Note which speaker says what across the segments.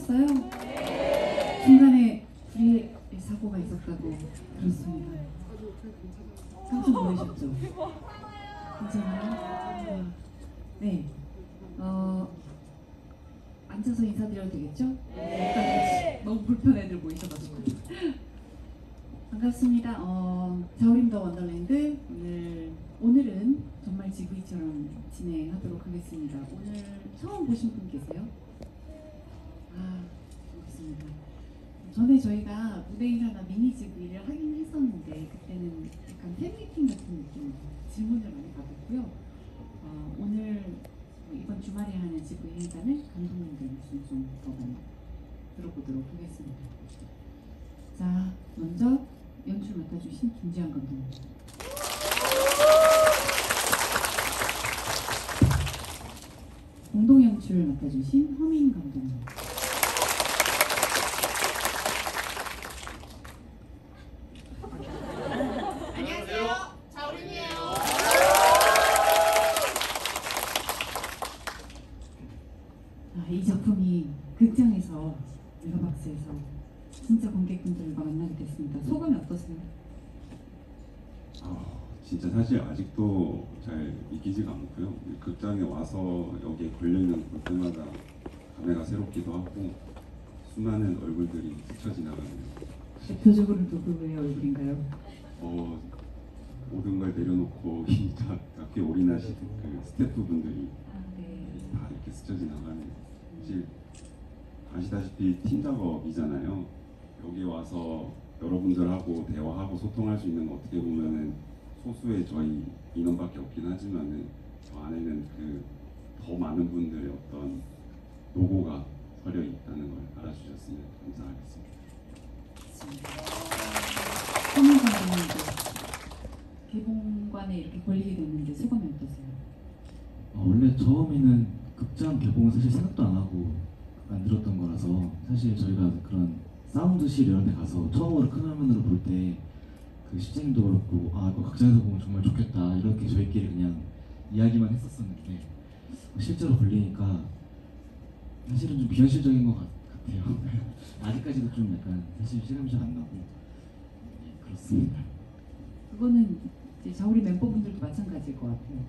Speaker 1: 하셨어요? 중간에 불의 사고가 있었다고 들었습니다. 깜짝 놀라셨죠? 괜찮아요? 네. 앉아서 인사드려도 되겠죠? 네. 너무 불편해들 보이셔가지고. 반갑습니다. 자우림 더 원더랜드 오늘은 정말 GV처럼 진행하도록 하겠습니다. 오늘 처음 보신 분 계세요? 반갑습니다. 전에 저희가 무대 인사나 미니 GV를 하긴 했었는데 그때는 약간 팬미팅 같은 느낌으로 질문을 많이 받았고요. 오늘 이번 주말에 하는 GV 행사는 감독님들 말씀 좀 더 많이 들어보도록 하겠습니다. 자, 먼저 연출 맡아주신 김지한 감독님. 공동 연출 맡아주신 허민 감독님.
Speaker 2: 안녕하세요, 자우림이에요.
Speaker 1: 이 작품이 극장에서 메가박스에서 진짜 관객분들과 만나게 됐습니다. 소감이 어떠세요?
Speaker 3: 진짜 사실 아직도 잘 믿기지가 않고요. 극장에 와서 여기에 걸려있는 볼 때마다 감회가 새롭기도 하고 수많은 얼굴들이 스쳐 지나가네요.
Speaker 1: 대표적으로 누구의 얼굴인가요?
Speaker 3: 모든 걸 내려놓고 이 작품에 올인하신 그 스태프분들이
Speaker 1: 네.
Speaker 3: 다 이렇게 스쳐 지나가네요. 사실 아시다시피 팀 작업이잖아요. 여기 와서 여러분들하고 대화하고 소통할 수 있는 어떻게 보면은 소수의 저희 인원밖에 없긴 하지만은 저 안에는 그 더 많은 분들의 어떤 노고가 서려 있다는 걸 알아주셨으면 감사하겠습니다.
Speaker 1: 허민 감독님도 개봉관에 이렇게 걸리게 됐는데 소감이 어떠세요?
Speaker 4: 원래 처음에는 극장 개봉은 사실 생각도 안 하고 만들었던 거라서 사실 저희가 그런 사운드실 이런 데 가서 처음으로 큰 화면으로 볼 때 그 시장님도 그렇고 이거 극장에서 보면 정말 좋겠다 이렇게 저희끼리 그냥 이야기만 했었었는데 실제로 걸리니까 사실은 좀 비현실적인 것 같아요. 아직까지도 좀 약간 사실 실감이 잘 안 나고 그렇습니다.
Speaker 1: 그거는 이제 자우리 멤버분들도 마찬가지일 것 같아요.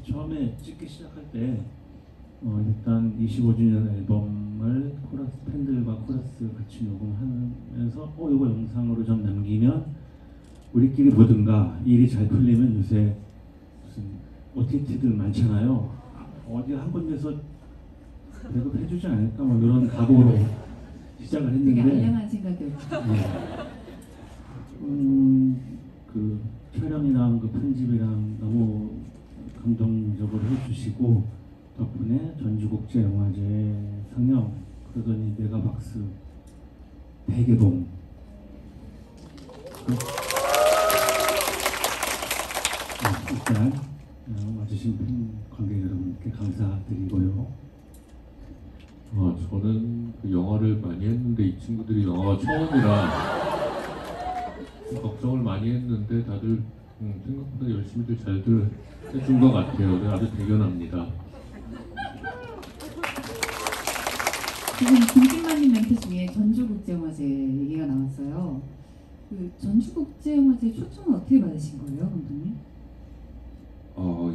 Speaker 5: 처음에 찍기 시작할 때 일단 25주년 앨범을 코러스 팬들과 코러스 같이 녹음하면서 이거 영상으로 좀 남기면 우리끼리 보든가 일이 잘 풀리면 요새 무슨 OTT들 많잖아요. 어디 한 군데서 배급해주지 않을까 뭐 이런 각오로 시작을 했는데
Speaker 1: 되게 알량한 생각이었죠.
Speaker 5: 그 촬영이랑 그 편집이랑 너무 감동적으로 해주시고 덕분에 전주국제영화제 상영 그러더니 메가박스 대개봉 일단 와주신 팬 관객 여러분께 감사드리고요.
Speaker 6: 저는 그 영화를 많이 했는데 이 친구들이 영화가 처음이라 걱정을 많이 했는데 다들 생각보다 열심히들 잘들 해준 것 같아요. 네, 아주 대견합니다.
Speaker 1: 지금 김진만님 멘트 중에 전주국제영화제 얘기가 나왔어요. 그 전주국제영화제 초청은 어떻게 받으신 거예요, 감독님?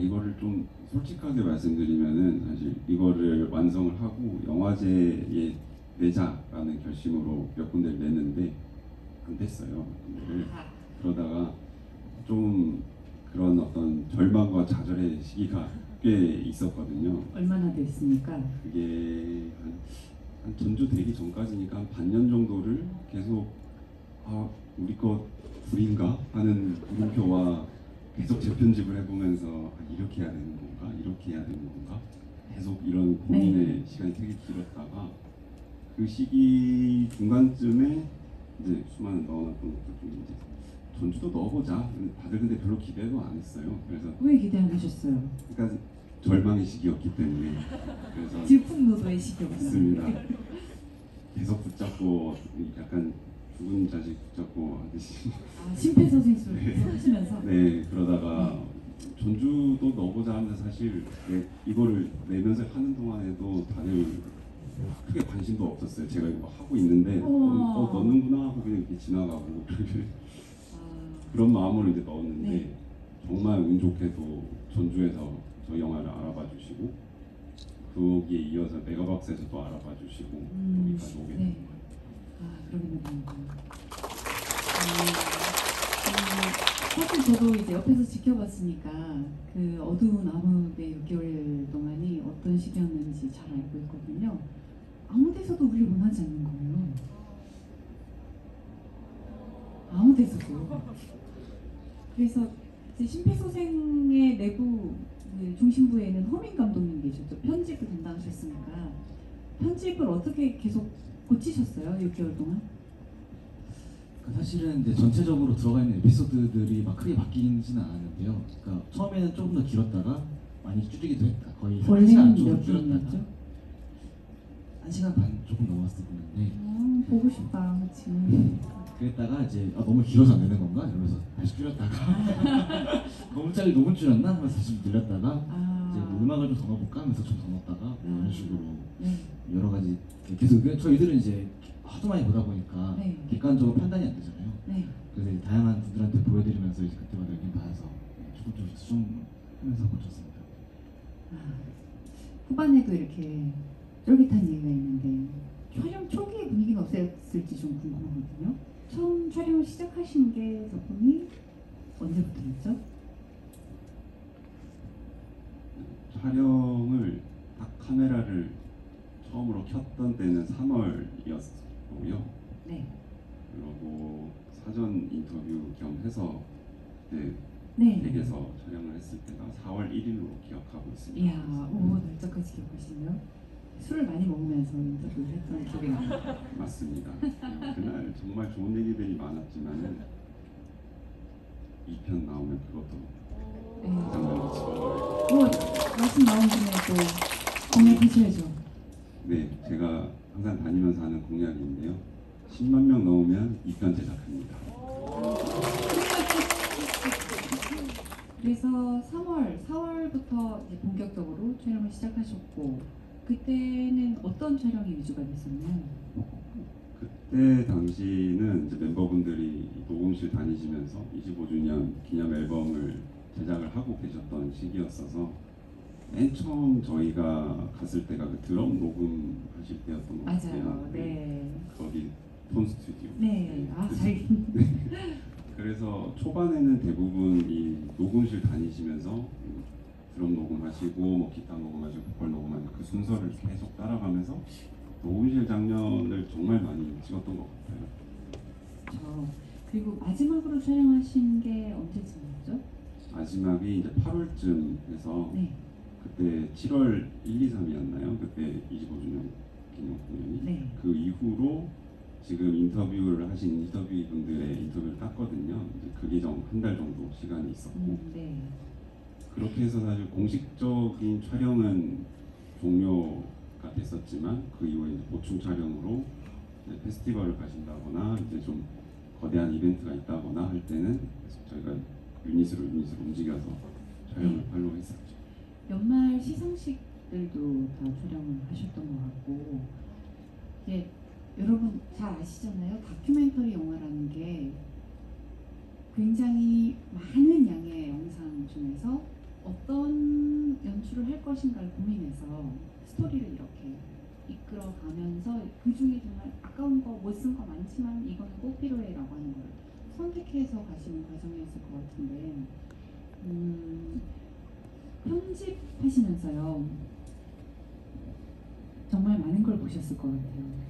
Speaker 3: 이거를 좀 솔직하게 말씀드리면은 사실 이거를 완성을 하고 영화제에 내자라는 결심으로 몇 군데를 냈는데 안 됐어요. 그러다가 좀 그런 어떤 절망과 좌절의 시기가 꽤 있었거든요.
Speaker 1: 얼마나 됐습니까?
Speaker 3: 그게 한 전주 되기 전까지니까 한 반년 정도를 계속 우리 거 불인가 하는 물음표와 계속 재편집을 해보면서 이렇게 해야 되는 건가? 이렇게 해야 되는 건가? 계속 이런 고민의 시간이 되게 길었다가 그 시기 중간쯤에 이제 수많은 넣어놨던 것들 중에 이제 전주도 넣어보자. 다들 근데 별로 기대도 안 했어요. 그래서
Speaker 1: 왜 기대 안 하셨어요?
Speaker 3: 그러니까 절망의 시기였기 때문에 그래서
Speaker 1: 질풍노도의 시기였구나.
Speaker 3: 맞습니다. 계속 붙잡고 약간 죽은 자식 붙잡고 하듯이
Speaker 1: 심폐소생술 하시면서
Speaker 3: 네 그러다가 전주도 넣어보자 하면서 사실 이거를 내면서 하는 동안에도 다들 크게 관심도 없었어요. 제가 이거 하고 있는데 넣는구나 하고 그냥 이렇게 지나가고 그런 마음으로 이제 넣었는데
Speaker 1: 네.
Speaker 3: 정말 운 좋게도 전주에서 저 영화를 알아봐 주시고 거기에 이어서 메가박스에서 또 알아봐 주시고 여기까지 오게 된
Speaker 1: 네.
Speaker 3: 거예요.
Speaker 1: 그러겠네요. 사실 저도 이제 옆에서 지켜봤으니까 그 어두운 암흑의 6개월 동안이 어떤 시기였는지 잘 알고 있거든요. 아무 데서도 우리 원하지 않는 거예요. 아무 데서도. 그래서 이제 심폐소생의 내부 그 중심부에는 허민 감독님 계셨죠. 편집을 담당하셨으니까 편집을 어떻게 계속 고치셨어요? 6개월 동안?
Speaker 4: 사실은 이제 전체적으로 들어가 있는 에피소드들이 막 크게 바뀌지는 않았는데요. 그러니까 처음에는 조금 더 길었다가 많이 줄이기도 했다. 거의 1시간
Speaker 1: 원래는
Speaker 4: 안쪽으로
Speaker 1: 몇
Speaker 4: 줄였다가
Speaker 1: 분이었죠?
Speaker 4: 1시간 반 조금 넘었었는데
Speaker 1: 보고 싶다, 그치?
Speaker 4: 그랬다가 이제 너무 길어서 안 되는 건가? 이러면서 다시 줄였다가 너무 줄였나? 하면서 다시 늘렸다가 이제 뭐 음악을 좀 더 넣어볼까? 하면서 좀 더 넣었다가 뭐 이런 식으로
Speaker 1: 네.
Speaker 4: 여러 가지 계속 저희들은 이제 하도 많이 보다 보니까
Speaker 1: 네.
Speaker 4: 객관적으로 판단이 안 되잖아요.
Speaker 1: 네.
Speaker 4: 그래서 이제 다양한 분들한테 보여드리면서 이제 그때마다 의견 받아서 조금씩 수정하면서 고쳤습니다.
Speaker 1: 후반에도 이렇게 쫄깃한 얘기가 있는데 촬영 초기의 분위기는 어땠을지 좀 궁금하거든요. 처음 촬영을 시작하신 게 작품이 언제부터였죠?
Speaker 3: 촬영을 딱 카메라를 처음으로 켰던 때는 3월이었고요.
Speaker 1: 네.
Speaker 3: 그리고 사전 인터뷰 겸 해서 그때
Speaker 1: 네.
Speaker 3: 댁에서 촬영을 했을 때가 4월 1일로 기억하고 있습니다.
Speaker 1: 이야, 오, 날짜까지 기억하시네요. 술을 많이 먹으면서 인터뷰를 했던 기억이 나요.
Speaker 3: 맞습니다. 그날 정말 좋은 얘기들이 많았지만은 2편 나오면 그것도
Speaker 1: 네.
Speaker 3: 장면을 집어넣어요.
Speaker 1: 뭐 말씀 나온 김에 또 공약하셔야죠.
Speaker 3: 네, 제가 항상 다니면서 하는 공약인데요. 10만 명 넘으면 2편 제작합니다.
Speaker 1: 그래서 4월부터 이제 본격적으로 촬영을 시작하셨고 그때는 어떤 촬영이 위주가 됐었나요?
Speaker 3: 그때 당시는 이제 멤버분들이 녹음실 다니시면서 25주년 기념 앨범을 제작을 하고 계셨던 시기였어서 맨 처음 저희가 갔을 때가 그 드럼 녹음하실 때였던 것 같아요.
Speaker 1: 맞아요. 네.
Speaker 3: 거기 톤 스튜디오.
Speaker 1: 네. 잘.
Speaker 3: 그래서 초반에는 대부분 이 녹음실 다니시면서 드럼 녹음하시고 뭐 기타 녹음하시고 보컬 녹음하는 그 순서를 계속 따라가면서 녹음실 장면을 정말 많이 찍었던 것 같아요.
Speaker 1: 그리고 마지막으로 촬영하신 게 언제쯤이었죠?
Speaker 3: 마지막이 이제 8월쯤 해서
Speaker 1: 네.
Speaker 3: 그때 7월 1, 2, 3이었나요? 그때 25주년 기념 공연이.
Speaker 1: 네.
Speaker 3: 그 이후로 지금 인터뷰를 하신 인터뷰 분들의 인터뷰를 땄거든요. 이제 그 기정 한 달 정도 시간이 있었고
Speaker 1: 네.
Speaker 3: 그렇게 해서 사실 공식적인 촬영은 종료가 됐었지만 그 이후에 이제 보충 촬영으로 이제 페스티벌을 가신다거나 이제 좀 거대한 이벤트가 있다거나 할 때는 계속 저희가 유닛으로 움직여서 촬영을 팔로우 했었죠.
Speaker 1: 연말 시상식들도 다 촬영을 하셨던 것 같고 이게 여러분 잘 아시잖아요. 다큐멘터리 영화라는 게 굉장히 많은 양의 영상 중에서 어떤 연출을 할 것인가를 고민해서 스토리를 이렇게 이끌어가면서 그 중에 정말 아까운 거 못 쓴 거 많지만 이거는 꼭 필요해라고 하는 걸 선택해서 가시는 과정이었을 것 같은데 편집하시면서요 정말 많은 걸 보셨을 것 같아요.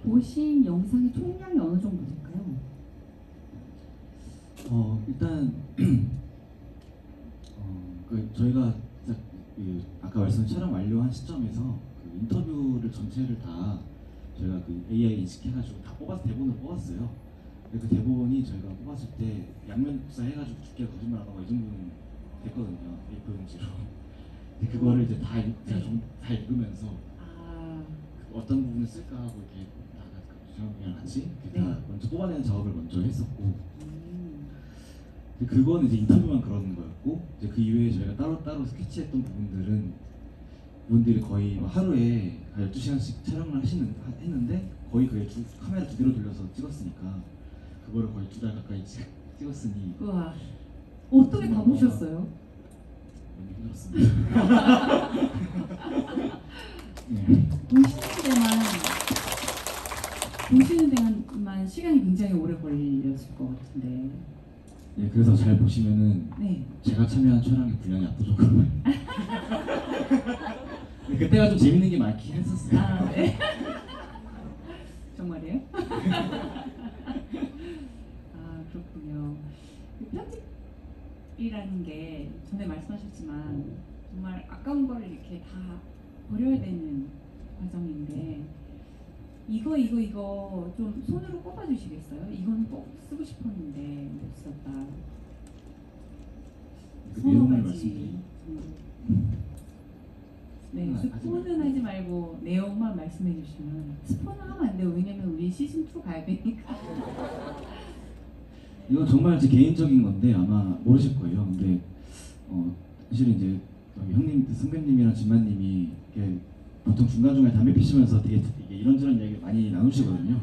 Speaker 1: 보신 영상의 총량이 어느 정도 될까요?
Speaker 4: 일단 저희가 아까 말씀 촬영 완료한 시점에서 그 인터뷰를 전체를 다 저희가 그 AI 인식해가지고 다 대본을 뽑았어요. 그 대본이 저희가 뽑았을 때 양면 복사해가지고 두께 거짓말하다가 이 정도는 됐거든요. A4 용지로. 근데 그거를 이제 다 다 읽으면서 어떤 부분을 쓸까 하고 이렇게 주정이랑 같이 다 먼저 뽑아내는 작업을 먼저 했었고. 그건 이제 인터뷰만 그러는 거였고 이제 그 이외에 저희가 따로 스케치했던 부분들은 분들이 거의 뭐 하루에 12시간씩 촬영을 했는데 거의 그게 카메라 2대로 돌려서 찍었으니까 그거를 거의 2달 가까이 찍었으니
Speaker 1: 우와. 어떻게 다 보셨어요?
Speaker 4: 너무 힘들었습니다. 네.
Speaker 1: 보시는 데만 시간이 굉장히 오래 걸렸을 것 같은데.
Speaker 4: 네, 그래서 잘 보시면은
Speaker 1: 네.
Speaker 4: 제가 참여한 촬영의 분량이 압도적으로 많아요. 근데 그때가 좀 재밌는 게 많긴 했었어요.
Speaker 1: 아, 네. 정말이에요? 아, 그렇군요. 그 편집이라는 게 전에 말씀하셨지만 정말 아까운 거를 이렇게 다 버려야 되는 과정인데 이거 좀 손으로 꼽아 주시겠어요? 이거는 꼭 쓰고 싶었는데 못 썼다.
Speaker 4: 그
Speaker 1: 서너
Speaker 4: 내용을
Speaker 1: 가지
Speaker 4: 말씀드리면
Speaker 1: 정도. 네, 스포는 하지 말고 내용만 말씀해 주시면. 스포는 하면 안 돼요. 왜냐면 우리 시즌 2 가야 되니까.
Speaker 4: 이건 정말 제 개인적인 건데 아마 모르실 거예요. 근데 사실은 이제 형님, 선배님이랑 진만님이 이렇게 보통 중간중간에 담배 피시면서 되게 이런저런 이야기 많이 나누시거든요.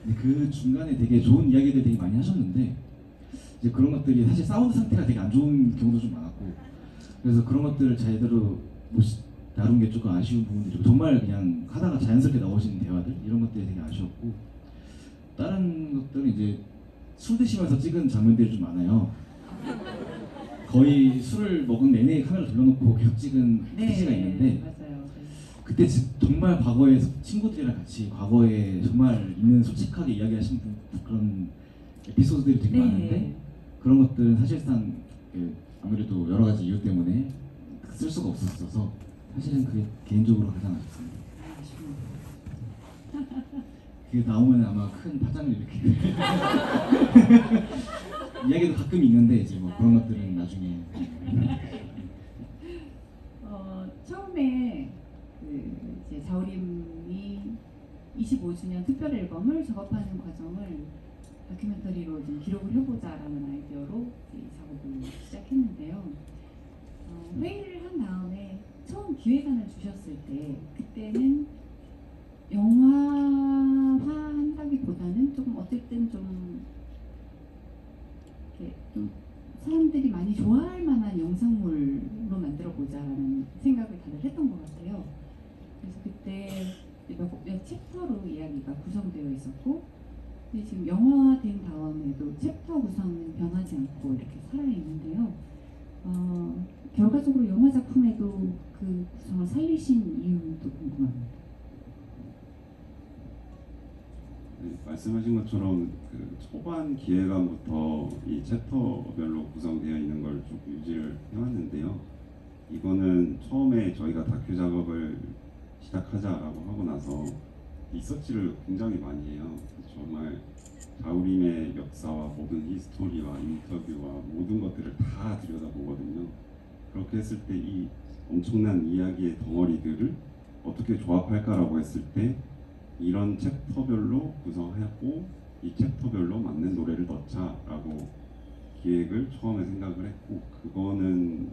Speaker 4: 근데 그 중간에 되게 좋은 이야기들 되게 많이 하셨는데 이제 그런 것들이 사실 사운드 상태가 되게 안 좋은 경우도 좀 많았고 그래서 그런 것들을 제대로 다룬 게 조금 아쉬운 부분들이고 정말 그냥 하다가 자연스럽게 나오시는 대화들 이런 것들이 되게 아쉬웠고 다른 것들은 이제 술 드시면서 찍은 장면들이 좀 많아요. 거의 술을 먹은 내내 카메라 돌려놓고 계속 찍은 스티치가 있는데
Speaker 1: 맞아요.
Speaker 4: 그때 정말 과거에 친구들이랑 같이 과거에 정말 있는 솔직하게 이야기하신 그런 에피소드들이 되게 많은데 그런 것들은 사실상 아무래도 여러 가지 이유 때문에 쓸 수가 없었어서 사실은 그게 개인적으로 가장 아쉽습니다. 그게 나오면 아마 큰 파장을 일으키게 이야기도 가끔 있는데 이제 뭐 그런 것들은 나중에
Speaker 1: 처음에 이제 자우림이 25주년 특별 앨범을 작업하는 과정을 다큐멘터리로 좀 기록을 해보자라는 아이디어로 이제 작업을 시작했는데요. 회의를 한 다음에 처음 기획안을 주셨을 때 그때는 영화화한다기보다는 조금 어쨌든 좀 이렇게 좀 사람들이 많이 좋아할 만한 영상물로 만들어 보자라는 생각을 다들 했던 것 같아요. 그래서 그때 몇 챕터로 이야기가 구성되어 있었고, 근데 지금 영화화된 다음에도 챕터 구성은 변하지 않고 이렇게 살아 있는데요. 결과적으로 영화 작품에도 그 구성을 살리신 이유도 궁금합니다.
Speaker 3: 네, 말씀하신 것처럼 그 초반 기획안부터 이 챕터별로 구성되어 있는 걸 쭉 유지를 해왔는데요. 이거는 처음에 저희가 다큐 작업을 시작하자라고 하고 나서 리서치를 굉장히 많이 해요. 정말 자우림의 역사와 모든 히스토리와 인터뷰와 모든 것들을 다 들여다보거든요. 그렇게 했을 때 이 엄청난 이야기의 덩어리들을 어떻게 조합할까라고 했을 때 이런 챕터별로 구성하고 이 챕터별로 맞는 노래를 넣자라고 기획을 처음에 생각을 했고, 그거는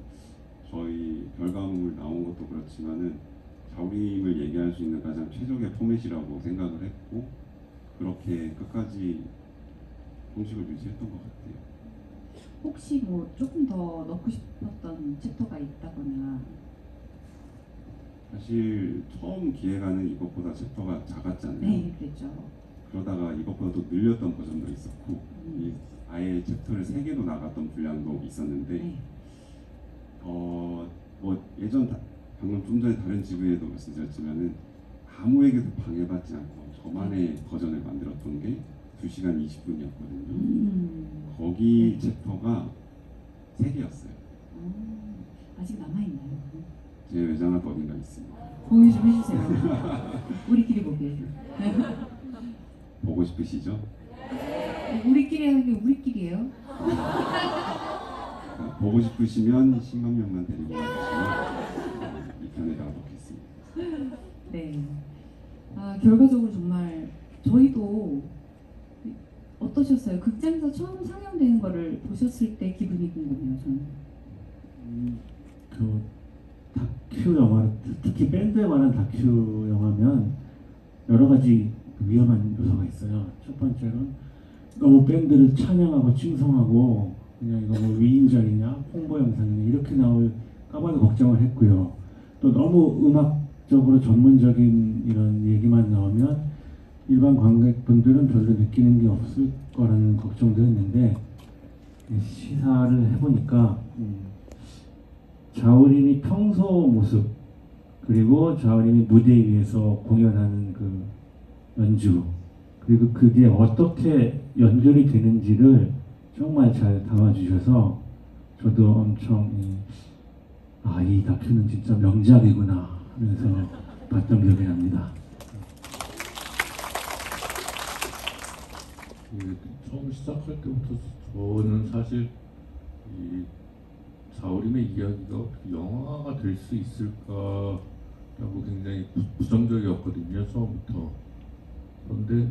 Speaker 3: 저희 결과물 나온 것도 그렇지만은 자우림을 얘기할 수 있는 가장 최적의 포맷이라고 생각을 했고, 그렇게 끝까지 형식을 유지했던 것 같아요.
Speaker 1: 혹시 뭐 조금 더 넣고 싶었던 챕터가 있다거나?
Speaker 3: 사실 처음 기획안은 이것보다 챕터가 작았잖아요.
Speaker 1: 네, 그랬죠.
Speaker 3: 그러다가 이것보다 또 늘렸던 버전도 있었고, 이 아예 챕터를 3개로 나갔던 분량도 있었는데,
Speaker 1: 네.
Speaker 3: 뭐 방금 좀 전에 다른 지부에도 말씀드렸지만은 아무에게도 방해받지 않고 저만의 버전을 만들었던 게 2시간 20분이었거든요. 거기 챕터가 3개였어요.
Speaker 1: 아직 남아있나요?
Speaker 3: 제 외장하드 어딘가 있습니다.
Speaker 1: 공유 좀 해주세요. 우리끼리 보게.
Speaker 3: 보고 싶으시죠?
Speaker 1: 우리끼리 하는 게 우리끼리예요?
Speaker 3: 보고 싶으시면 10만 명만 데리고 와주시면 이 편에다 넣겠습니다.
Speaker 1: 네. 결과적으로 정말 저희도 어떠셨어요? 극장에서 처음 상영되는 거를 보셨을 때 기분이 궁금해요. 저는.
Speaker 5: 다큐 영화, 특히 밴드에 관한 다큐 영화면 여러 가지 위험한 요소가 있어요. 첫 번째로는 너무 밴드를 찬양하고 칭송하고 그냥 이거 뭐 위인전이냐 홍보 영상이냐 이렇게 나올까봐 걱정을 했고요. 또 너무 음악적으로 전문적인 이런 얘기만 나오면 일반 관객분들은 별로 느끼는 게 없을 거라는 걱정도 했는데 시사를 해보니까 자우림이 평소 모습 그리고 자우림이 무대 위에서 공연하는 그 연주 그리고 그게 어떻게 연결이 되는지를 정말 잘 담아주셔서 저도 엄청 이 다큐는 진짜 명작이구나 하면서 봤던 기억이 납니다.
Speaker 6: 처음 시작할 때부터 저는 사실 이 자우림의 이야기가 어떻게 영화가 될 수 있을까라고 굉장히 부정적이었거든요, 처음부터. 그런데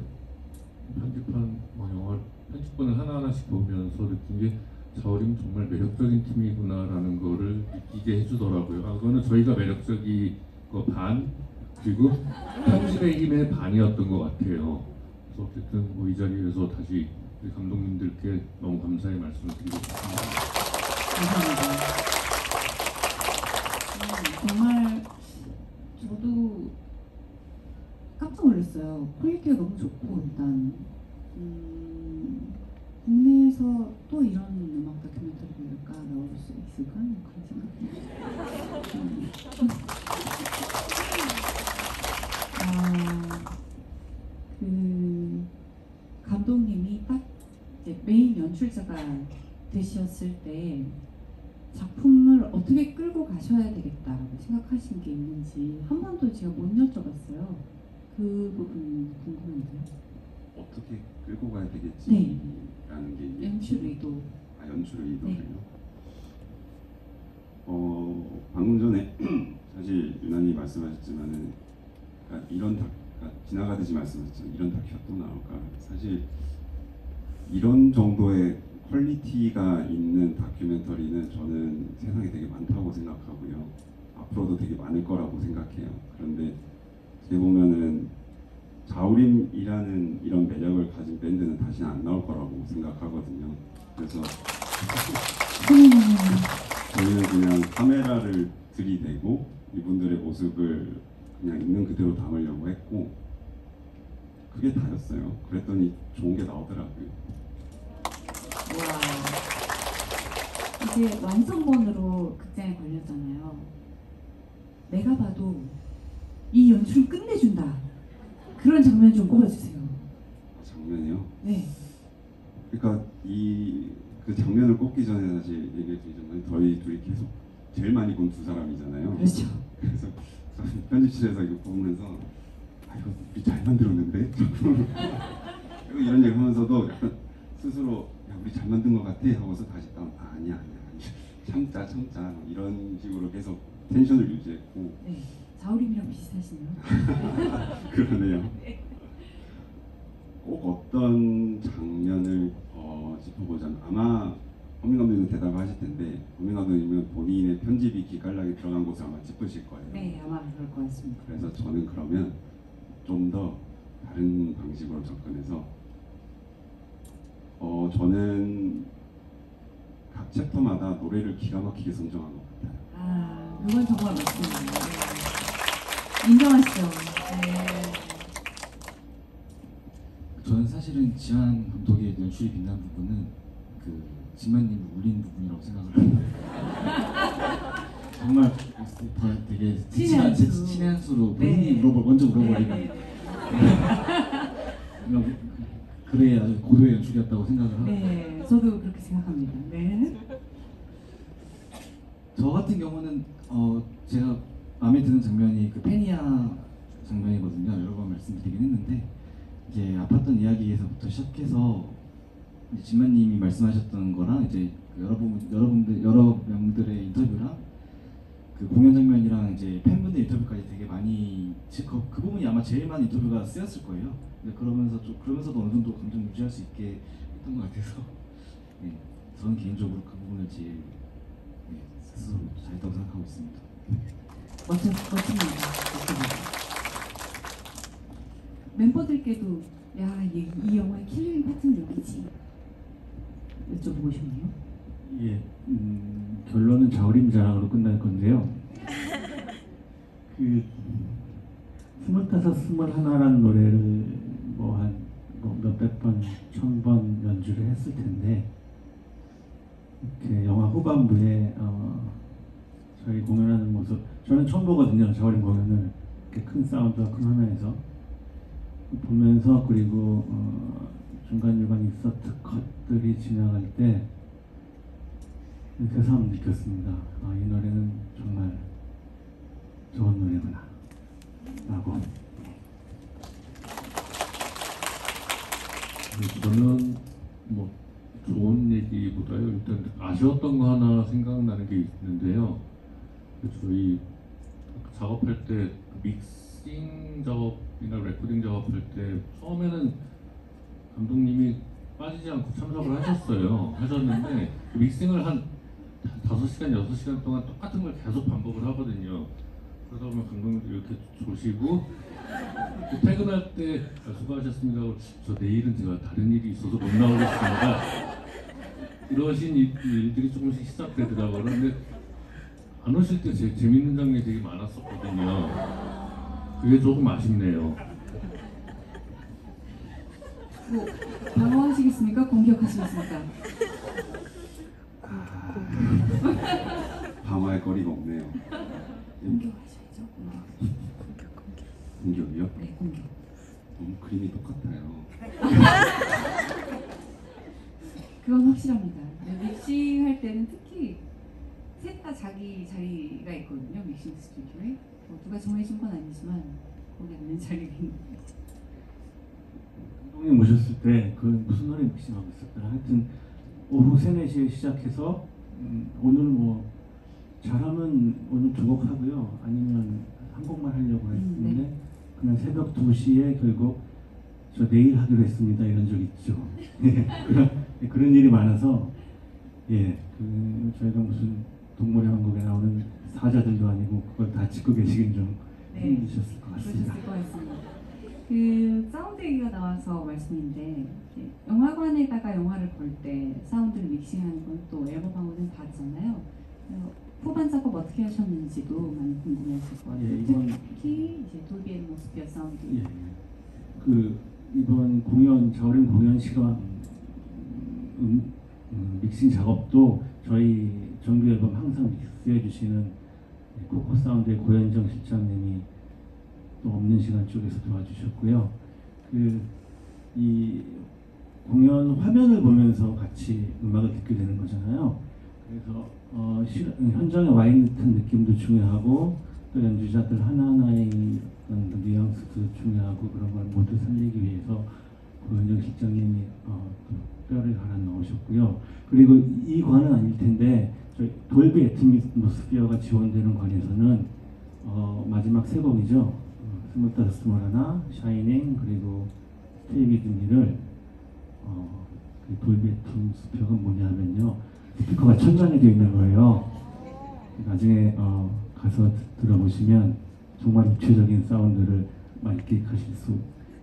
Speaker 6: 편집한 영화 편집본을 하나하나씩 보면서 느낀 게 자우림 정말 매력적인 팀이구나라는 거를 느끼게 해주더라고요. 그거는 저희가 매력적인 거 반, 그리고 편집의 힘의 반이었던 것 같아요. 그래서 어쨌든 이 자리에서 다시 우리 감독님들께 너무 감사의 말씀을 드리고 싶습니다.
Speaker 1: 감사합니다. 정말 저도 깜짝 놀랐어요. 퀄리티가 너무 좋고 일단 국내에서 또 이런 음악 다큐멘터리가 나올 수 있을까? 그런 생각. 그 감독님이 딱 이제 메인 연출자가 되셨을 때 작품을 어떻게 끌고 가셔야 되겠다라고 생각하신 게 있는지 한 번도 제가 못 여쭤봤어요. 그 부분 궁금한데요.
Speaker 3: 어떻게 끌고 가야 되겠지?
Speaker 1: 네.
Speaker 3: 라는 게 이제
Speaker 1: 연출 의도.
Speaker 3: 연출 의도를요?
Speaker 1: 네.
Speaker 3: 방금 전에 사실 유난히 말씀하셨지만은 그러니까 지나가듯이 말씀하셨지만 이런 다큐가 또 나올까? 사실 이런 정도의 퀄리티가 있는 다큐멘터리는 저는 세상에 되게 많다고 생각하고요. 앞으로도 되게 많을 거라고 생각해요. 그런데 어떻게 보면은 자우림이라는 이런 매력을 가진 밴드는 다시는 안 나올 거라고 생각하거든요. 그래서 저희는 그냥 카메라를 들이대고 이분들의 모습을 그냥 있는 그대로 담으려고 했고 그게 다였어요. 그랬더니 좋은 게 나오더라고요.
Speaker 1: 와. 이제 완성본으로 극장에 걸렸잖아요. 내가 봐도 이 연출 끝내준다. 그런 장면 좀 꼽아주세요.
Speaker 3: 장면이요?
Speaker 1: 네.
Speaker 3: 그러니까 그 장면을 꼽기 전에 사실 얘기해드리기 전에 저희 둘이 계속 제일 많이 본 두 사람이잖아요.
Speaker 1: 그렇죠.
Speaker 3: 그래서 편집실에서 이거 보면서 이거 우리 잘 만들었는데? 이런 얘기 하면서도 약간 스스로 우리 잘 만든 것 같아 하고서 다시 아니야 참자 이런 식으로 계속 텐션을 유지했고.
Speaker 1: 네. 자우림이랑 비슷하시네요.
Speaker 3: 그러네요. 꼭 어떤 장면을 짚어보자면 아마 허민 감독님은 대답을 하실 텐데 허민 감독님은 본인의 편집이 기깔나게 들어간 곳을 아마 짚으실 거예요.
Speaker 1: 네, 아마 그럴 것 같습니다.
Speaker 3: 그래서 저는 그러면 좀 더 다른 방식으로 접근해서 저는 각 챕터마다 노래를 기가 막히게 선정한 것 같아요.
Speaker 1: 그건 정말 맞습니다. 네. 인정하시죠? 네.
Speaker 4: 저는 사실은 지한 감독의 연출이 빛난 부분은 그 진만님을 울린 부분이라고 생각을 합니다. 정말 되게
Speaker 1: 신의 한 수.
Speaker 4: 신의 한 수로 본인이
Speaker 1: 네.
Speaker 4: 먼저 물어버리고 그래야 아주 고도의 연출이었다고 생각을 하고.
Speaker 1: 네, 저도 그렇게 생각합니다. 네.
Speaker 4: 저 같은 경우는 제가 마음에 드는 장면이 그 페니아 장면이거든요. 여러 번 말씀드리긴 했는데 이제 아팠던 이야기에서부터 시작해서 이제 진만님이 말씀하셨던 거랑 이제 여러 명들의 인터뷰랑 그 공연 장면이랑 이제 팬분들 인터뷰까지 되게 많이 그 부분이 아마 제일 많은 인터뷰가 쓰였을 거예요. 근데 그러면서도 어느 정도 감정 유지할 수 있게 했던 것 같아서 네, 저는 개인적으로 그 부분을 제일 스스로 잘했다고 생각하고 있습니다.
Speaker 1: 멋집니다. 멤버들께도 야, 이 영화의 킬링 파트는 여기지 여쭤보고 싶네요.
Speaker 5: 예, 결론은 자우림 자랑으로 끝날 건데요. 그 25, 21라는 노래를 몇백 번, 1000번 연주를 했을 텐데 이렇게 영화 후반부에 저희 공연하는 모습 저는 처음 보거든요. 자우림 공연을 이렇게 큰 사운드와 큰 화면에서 보면서 그리고 중간중간 있었던 컷들이 지나갈 때 새삼 느꼈습니다. 이 노래는 정말 좋은 노래구나 라고.
Speaker 6: 저는 뭐 좋은 얘기보다요 일단 아쉬웠던 거 하나 생각나는 게 있는데요. 저희 작업할 때 믹싱 작업이나 레코딩 작업할 때 처음에는 감독님이 빠지지 않고 참석을 하셨는데 믹싱을 한 5시간, 6시간 동안 똑같은 걸 계속 반복을 하거든요. 그러다 보면 감독님도 이렇게 조시고 퇴근할 때 수고하셨습니다. 저 내일은 제가 다른 일이 있어서 못 나오겠습니다. 이러신 일들이 조금씩 시작되더라고요. 그런데 안 오실 때 재밌는 장면이 되게 많았었거든요. 그게 조금 아쉽네요.
Speaker 1: 뭐 방어하시겠습니까? 공격하시겠습니까?
Speaker 3: 방어할 거리가 없네요.
Speaker 1: 공격하셔야죠.
Speaker 3: 공격이요?
Speaker 1: 네, 공격.
Speaker 3: 너무 그림이 똑같아요.
Speaker 1: 그건 확실합니다. 믹싱할 때는 특히 셋 다 자기 자리가 있거든요. 믹싱 스튜디오에 누가 정해준 건 아니지만 거기 앉는 자리가 있는 거예요.
Speaker 5: 감독님 모셨을 때 그 무슨 노래 믹싱하고 있었더라. 하여튼 오후 3, 4시에 시작해서 오늘 뭐 잘하면 오늘 2곡 하고요. 아니면 한 곡만 하려고 했는데
Speaker 1: 네.
Speaker 5: 그날 새벽 2시에 결국 저 내일 하기로 했습니다. 이런 적 있죠. 그런 일이 많아서 저희가 무슨 동물의 왕국에 나오는 사자들도 아니고 그걸 다 짚고 계시긴 좀
Speaker 1: 네.
Speaker 5: 힘드셨을 것 같습니다.
Speaker 1: 그러셨을 것 같습니다. 그 사운드 얘기가 나와서 말씀인데 영화관에다가 영화를 볼 때 사운드를 믹싱하는 건 또 앨범하고는 다르잖아요. 후반 작업 어떻게 하셨는지도 많이 궁금했을 것 같아요.
Speaker 5: 예, 이건-
Speaker 1: 특히 이제 돌비 애트모스피어 사운드.
Speaker 5: 예. 그 이번 공연 자우림 공연 실황 믹싱 작업도 저희 정규 앨범 항상 믹스해 주시는 코코 사운드의 고현정 실장님이 또 없는 시간 쪽에서 도와주셨고요. 이 공연 화면을 보면서 같이 음악을 듣게 되는 거잖아요. 그래서 현장에 와 있는 듯한 느낌도 중요하고 또 연주자들 하나하나의 어떤 그 뉘앙스도 중요하고 그런 걸 모두 살리기 위해서 고현정 실장님이 또 뼈를 갈아 넣으셨고요. 그리고 이 관은 아닐 텐데 저희 돌비 애트모스피어가 지원되는 관에서는 마지막 3곡이죠. 25, 21, 샤이닝 그리고 스테이 위드 미를 그 돌비 애트모스피어가 뭐냐면요. 스피커가 천장에 되어 있는 거예요. 나중에 가서 들어보시면 정말 입체적인 사운드를 만끽하실 수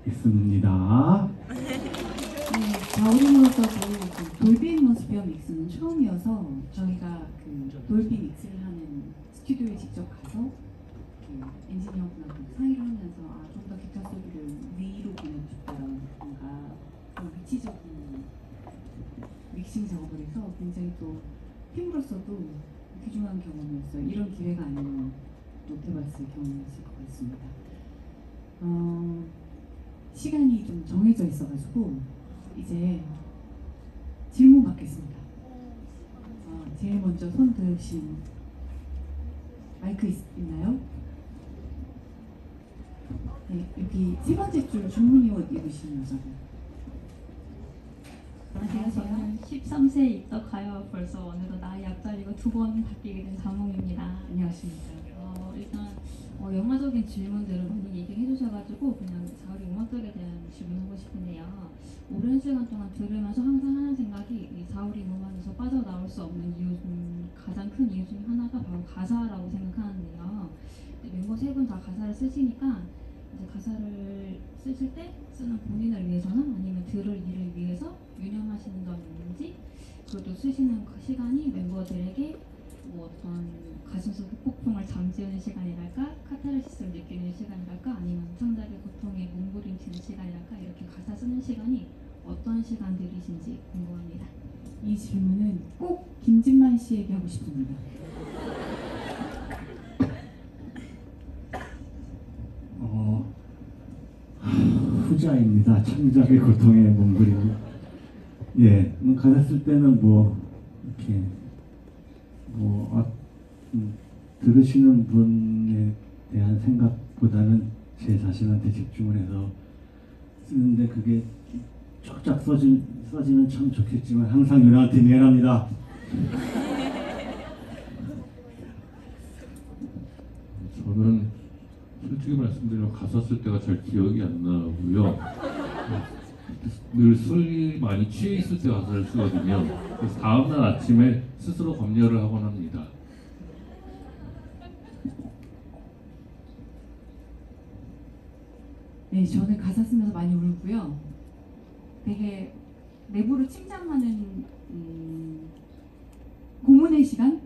Speaker 5: 있습니다.
Speaker 1: 네, 자우림으로서도 그 돌비 애트모스피어 믹스는 처음이어서 저희가 그 돌비 믹스를 하는 스튜디오에 직접 가서 그 엔지니어분하고 상의를 하면서 좀 더 기타 소리를 위로 보내고 싶다라는 뭔가 그런 위치적인 믹싱 작업을 해서 굉장히 또 팀으로서도 귀중한 경험이었어요. 이런 기회가 아니면 못 해봤을 경험이었을 것 같습니다. 시간이 좀 정해져 있어가지고 이제 질문 받겠습니다. 제일 먼저 손 드신 마이크 있나요? 네, 여기 3번째 줄 줄무늬 옷 입으신 여자분.
Speaker 2: 안녕하세요. 저는 13세에 입덕하여 벌써 어느덧 나이 앞달리고 2번 바뀌게 된 장홍입니다.
Speaker 1: 안녕하십니까.
Speaker 2: 일단 영화적인 질문들을 많이 얘기를 해주셔가지고 그냥 자우리 음악들에 대한 질문하고 싶은데요. 오랜 시간 동안 들으면서 항상 하는 생각이 이 자우리 음악에서 빠져나올 수 없는 이유 중 가장 큰 이유 중 하나가 바로 가사라고 생각하는데요. 멤버 세 분 다 가사를 쓰시니까 이제 가사를 쓰실 때 쓰는 본인을 위해서나 아니면 들을 이를 위해서 유념하시는 점이 있는지, 그리고 또 쓰시는 시간이 멤버들에게 뭐 어떤 가슴속 폭풍을 잠재우는 시간이랄까, 카타르시스를 느끼는 시간이랄까, 아니면 창작의 고통에 몸부림치는 시간이랄까, 이렇게 가사 쓰는 시간이 어떤 시간들이신지 궁금합니다.
Speaker 1: 이 질문은 꼭 김진만 씨에게 하고 싶습니다.
Speaker 5: 후자입니다. 창작의 고통에 몸부림이. 예, 가사 쓸 때는 뭐 이렇게 들으시는 분에 대한 생각보다는 제 자신한테 집중을 해서 쓰는데, 그게 쫙쫙 써지면 참 좋겠지만 항상 유나한테 미안합니다.
Speaker 6: 저는 솔직히 말씀드리면 가사 쓸 때가 잘 기억이 안 나고요. 늘 술이 많이 취해 있을 때 가사를 쓰거든요. 그래서 다음날 아침에 스스로 검열을 하곤 합니다.
Speaker 1: 네, 저는 가사 쓰면서 많이 울고요. 되게 내부를 침잠하는 고문의 시간?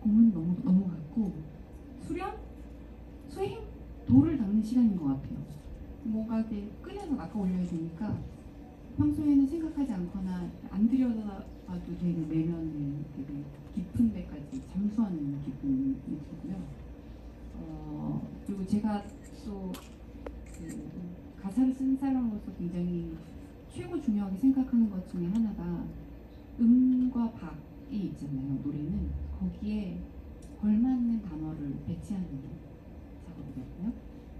Speaker 1: 고문 넘어갔고, 수련? 수행? 돌을 닦는 시간인 것 같아요. 뭔가 이렇게 끓여서 낚아 올려야 되니까 평소에는 생각하지 않거나 안 들여다봐도 되는 내면을 되게 깊은 데까지 잠수하는 기분이 들고요. 그리고 제가 또 가사를 쓴 사람으로서 굉장히 최고 중요하게 생각하는 것 중에 하나가 음과 박이 있잖아요. 노래는 거기에 걸맞는 단어를 배치하는 작업이거든요.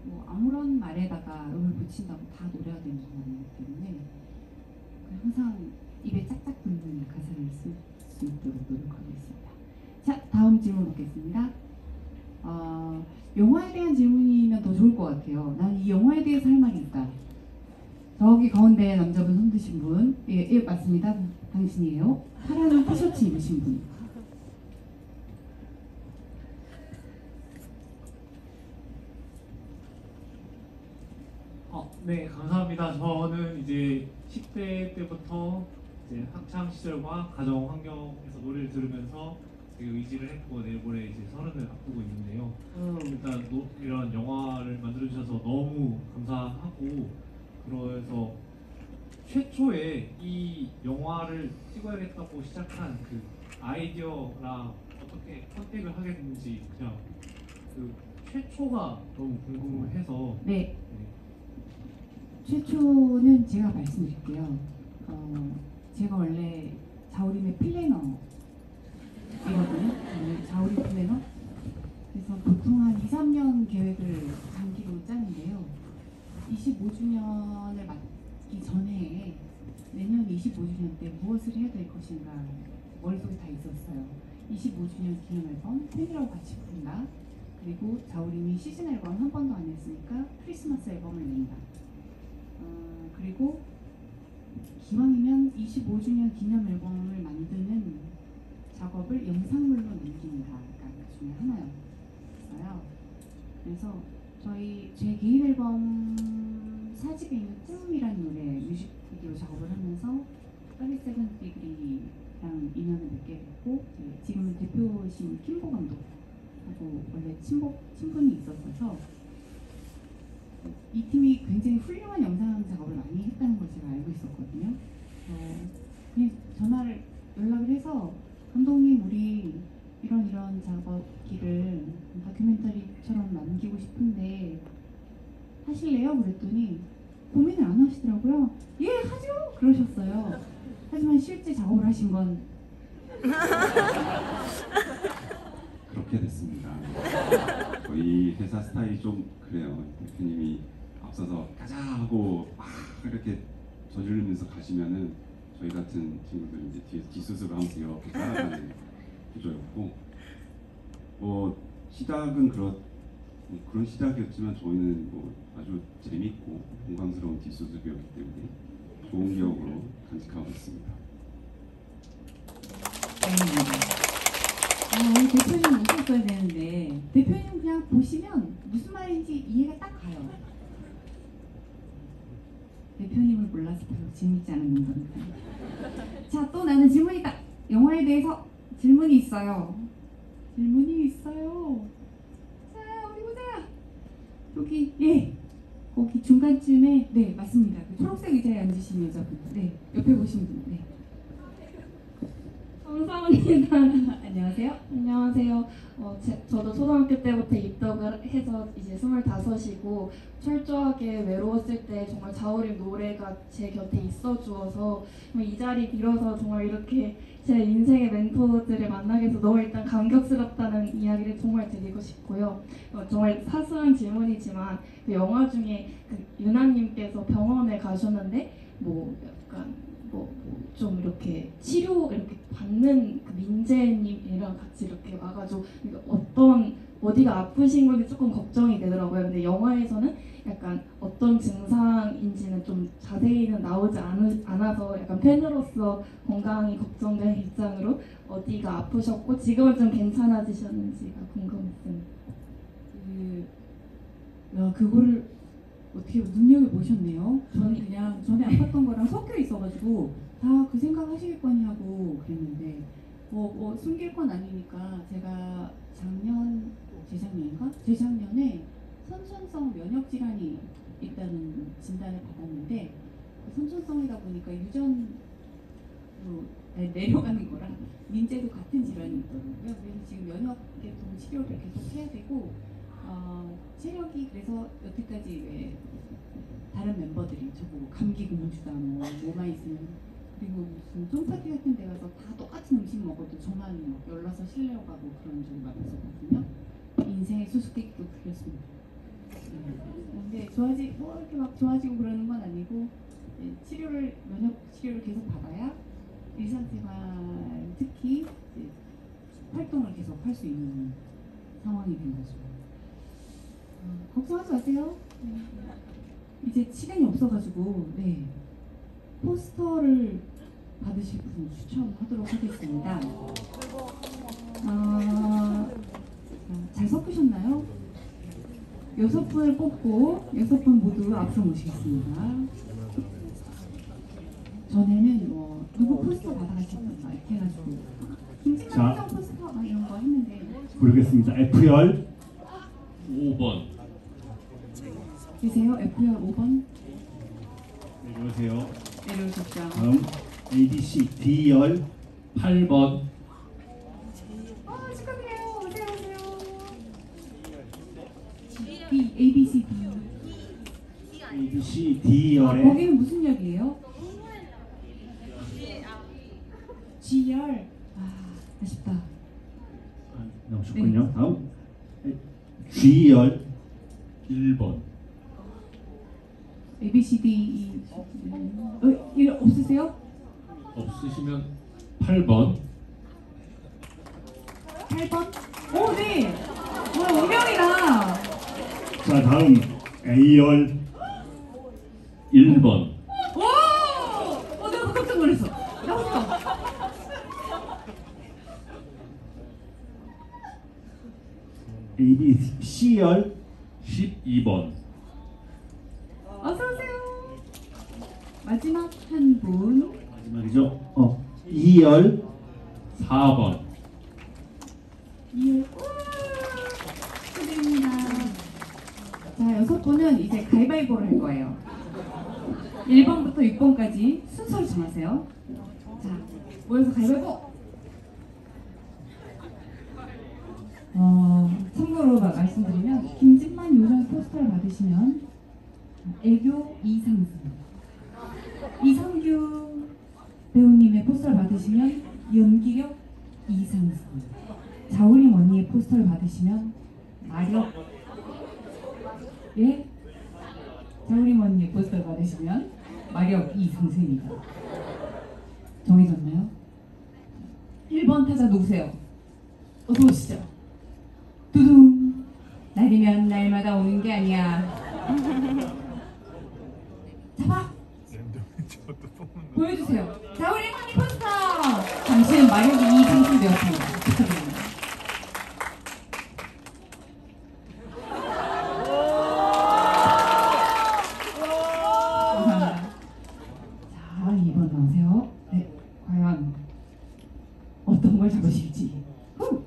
Speaker 1: 뭐 아무런 말에다가 음을 붙인다고 다 노래가 되는 건 아니기 때문에 항상 입에 짝짝 붙는 가사를 쓸 수 있도록 노력하고 있습니다. 자, 다음 질문 받겠습니다. 영화에 대한 질문이면 더 좋을 것 같아요. 난 이 영화에 대해서 할 말이 있다. 저기 가운데 남자분 손 드신 분, 예, 맞습니다. 당신이에요. 파란 티셔츠 입으신 분.
Speaker 7: 네, 감사합니다. 저는 이제 10대 때부터 이제 학창 시절과 가정 환경에서 노래를 들으면서 되게 의지를 했고 내일모레 이제 30을 앞두고 있는데요. 일단 이런 영화를 만들어 주셔서 너무 감사하고, 그래서 최초에 이 영화를 찍어야겠다고 시작한 그 아이디어랑 어떻게 컨택을 하게 됐는지 그냥 그 최초가 너무 궁금해서.
Speaker 1: 네. 최초는 제가 말씀드릴게요. 제가 원래 자우림의 플래너이거든요. 자우림 플래너. 그래서 보통 한 2, 3년 계획을 장기로 짜는데요. 25주년을 맞기 전에 내년 25주년 때 무엇을 해야 될 것인가 머릿속에 다 있었어요. 25주년 기념 앨범, 팬이라고 같이 부른다. 그리고 자우림이 시즌 앨범 한 번도 안 했으니까 크리스마스 앨범을 낸다. 그리고 기왕이면 25주년 기념 앨범을 만드는 작업을 영상물로 남긴다가 그 중에 하나였어요. 그래서 제 개인 앨범 4집에 있는 꿈이라는 노래 뮤직비디오 작업을 하면서 37 디그리랑 인연을 맺게 됐고, 지금은 대표이신 킴보 감독하고 원래 친분이 있었어서 이 팀이 굉장히 훌륭한 영상 작업을 많이 했다는 걸 제가 알고 있었거든요. 그냥 연락을 해서 감독님, 우리 이런 작업기를 다큐멘터리처럼 남기고 싶은데 하실래요? 그랬더니 고민을 안 하시더라고요. 예, 하죠! 그러셨어요. 하지만 실제 작업을 하신 건
Speaker 3: 그렇게 됐습니다. 저희 회사 스타일이 좀 그래요. 대표님이 앞서서 가자 하고 막 이렇게 저지르면서 가시면은 저희 같은 친구들은 이제 뒤에서 뒷수습을 하면서 이렇게 따라가는 구조였고, 시작은 그런 시작이었지만 저희는 아주 재밌고 공감스러운 뒷수습이었기 때문에 좋은 기억으로 간직하고 있습니다.
Speaker 1: 오늘 대표님 오셨어야 되는데 대표님 그냥 보시면 무슨 말인지 이해가 딱 가요. 대표님을 몰라서 별로 재밌지 않은 겁니다. 자, 또 나는 질문이다. 영화에 대해서 질문이 있어요. 질문이 있어요. 자, 어디 보자. 여기, 예. 거기 중간쯤에, 네, 맞습니다. 그 초록색 의자에 앉으신 여자분. 네, 옆에 보신 분. 네.
Speaker 8: 감사합니다.
Speaker 1: 안녕하세요.
Speaker 8: 안녕하세요. 저도 초등학교 때부터 입덕을 해서 이제 25이고 철저하게 외로웠을 때 정말 자우림 노래가 제 곁에 있어 주어서 이 자리 빌어서 정말 이렇게 제 인생의 멘토들을 만나게 돼서 너무 일단 감격스럽다는 이야기를 정말 드리고 싶고요. 정말 사소한 질문이지만 그 영화 중에 그 유나님께서 병원에 가셨는데 약간 좀 이렇게 치료 이렇게 받는 그 민재님이랑 같이 이렇게 와가지고 어디가 아프신 건지 조금 걱정이 되더라고요. 근데 영화에서는 약간 어떤 증상인지는 좀 자세히는 나오지 않아서 약간 팬으로서 건강이 걱정되는 입장으로 어디가 아프셨고 지금은 좀 괜찮아지셨는지가 궁금했습니다.
Speaker 1: 그거를 어떻게 눈여겨보셨네요. 저는 그냥 전에 아팠던 거랑 섞여 있어가지고 다 그 생각 하시겠거니 하고 그랬는데 숨길 건 아니니까 제가 재작년에 선천성 면역 질환이 있다는 진단을 받았는데 선천성이다 보니까 유전으로 내려가는 거랑 민재도 같은 질환이 있더라고요. 그래서 지금 면역계통 치료를 계속 해야 되고 체력이 그래서 여태까지 왜 다른 멤버들이 저보고 감기 공주다 뭐만 있으면 그리고 무슨 홈파티 같은 데 가서 다 똑같은 음식 먹어도 저만 막 열나서 실려가고 그런 적이 많았었거든요. 인생의 수수께끼도 그렸습니다. 근데 이렇게 막 좋아지고 그러는 건 아니고 면역 치료를 계속 받아야 일상생활 특히 활동을 계속 할 수 있는 상황이 된 거죠. 걱정하지 마세요. 이제 시간이 없어가지고 포스터를 받으실 분 추천하도록 하겠습니다. 잘 섞으셨나요? 6분을 뽑고 6분 모두 앞으로 모시겠습니다. 전에는 누구 포스터 받아가셨던가 이렇게 해가지고 김진남 포스터 막 이런 거 했는데
Speaker 5: 부르겠습니다. F열
Speaker 6: 5번.
Speaker 1: 계세요? F열 5번
Speaker 5: 내려오세요.
Speaker 1: 내려오십시오.
Speaker 5: 다음 ABC D열
Speaker 6: 8번.
Speaker 1: 축하드려요. 오세요. D, ABC, D.
Speaker 5: ABC D열에
Speaker 1: 거기는 무슨 역이에요? G열. 아쉽다.
Speaker 5: 나오셨군요. 다음 G열
Speaker 6: 1번.
Speaker 1: A, B, C, D, E. 일 없으세요?
Speaker 6: 없으시면 8번.
Speaker 1: 8번? 오, 네. 운명이다.
Speaker 5: 자 다음 A열
Speaker 6: 1번.
Speaker 1: 오! 내가 깜짝 놀랐어. 나왔어.
Speaker 5: ABC열
Speaker 6: 12번.
Speaker 1: 어서 오세요. 마지막 한 분.
Speaker 5: 마지막이죠. E열
Speaker 6: 4번.
Speaker 1: 2열. 축하드립니다. 자, 6분은 이제 가위바위보를 할 거예요. 1번부터 6번까지 순서를 정하세요. 자, 모여서 가위바위보. 참고로 말씀드리면 김진만 요정 포스터를 받으시면 애교 이상승, 이성규 배우님의 포스터를 받으시면 연기력 이상승, 자우림 언니의 포스터를 받으시면 마력, 자우림 언니의 포스터를 받으시면 마력 이상승입니다. 정해졌나요? 1번 타자 누구세요? 어서 오시죠.
Speaker 9: 두둥. 날이면 날마다 오는 게 아니야. 잡아. 보여주세요. 자우리 한이 포스터. 당신은 마력이 2 상승되었습니다. 축하드립니다. 감사합니다. 자, 2번 나오세요. 네, 과연 어떤 걸 잡으실지. 후!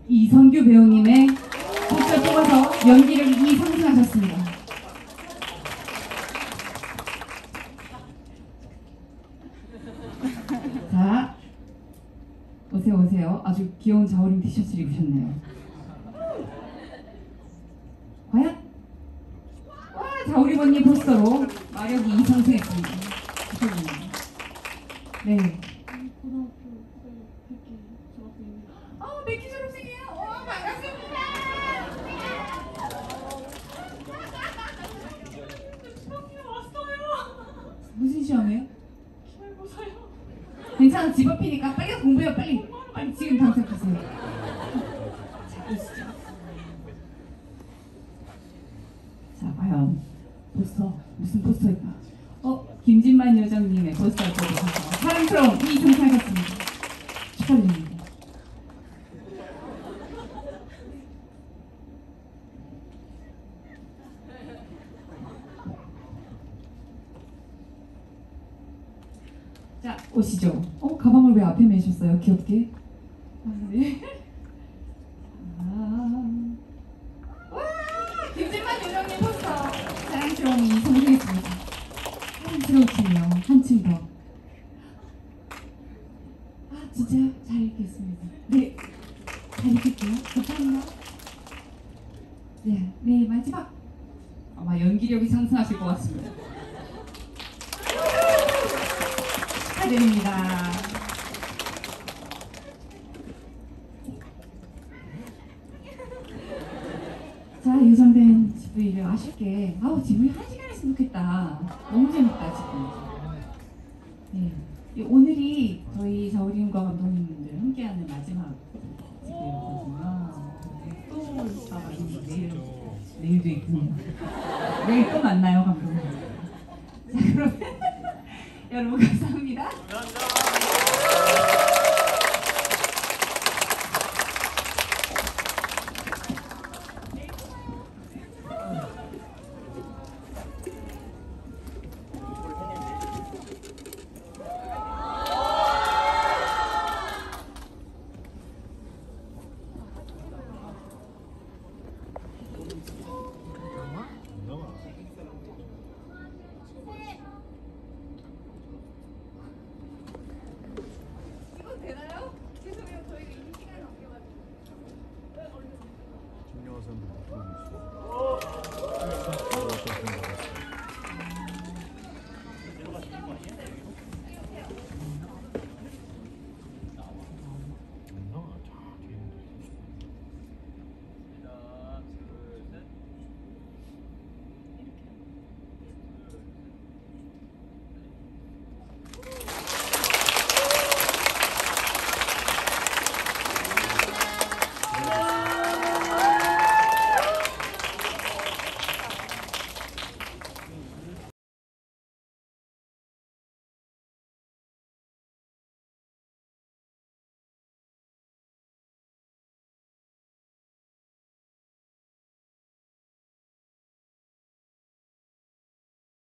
Speaker 9: 이선규 배우님의 포스터 뽑아서 연기력이 2 상승하셨습니다. 자, 오세요 오세요. 아주 귀여운 자우림 티셔츠를 입으셨네요. 과연? 와, 자우림 언니 포스터로 마력이 2 상승했습니다. 축하드립니다. 네.
Speaker 8: 고등학교 때 백기 졸업생입니다.
Speaker 9: 백기 졸업생이에요. 와, 반갑습니다. 무슨 시험이에요?
Speaker 8: 기말고사요.
Speaker 9: 괜찮아, 집 앞이니까 빨리 공부해요. 빨리 지금 당장 가세요. 자, 보시죠. 자, 과연 포스터 무슨 포스터일까? 김진만 요정님의 포스터를 뽑으셔서 사랑스러운 이 상상이었습니다. 축하드립니다. 자, 오시죠. 가방을 왜 앞에 매셨어요? 귀엽게. 네. 와, 김진만 요정님 포스터. 사랑스러움이 성공했습니다. 사랑스러우시네요. 한층 더. 진짜요? 잘 읽겠습니다. 네, 잘 읽을게요. 감사합니다. 네, 마지막. 아마 연기력이 상승하실 것 같습니다. 축하드립니다. 자, 예정된 GV를 아쉽게 GV 1시간 했으면 좋겠다. 너무 재밌다 지금. 네, 오늘이 저희 자우림과 감독님들 함께하는 마지막 GV였거든요. 또 내일도 있군요. 내일 또 만나요 감독님. 자, 그러면 여러분 감사합니다.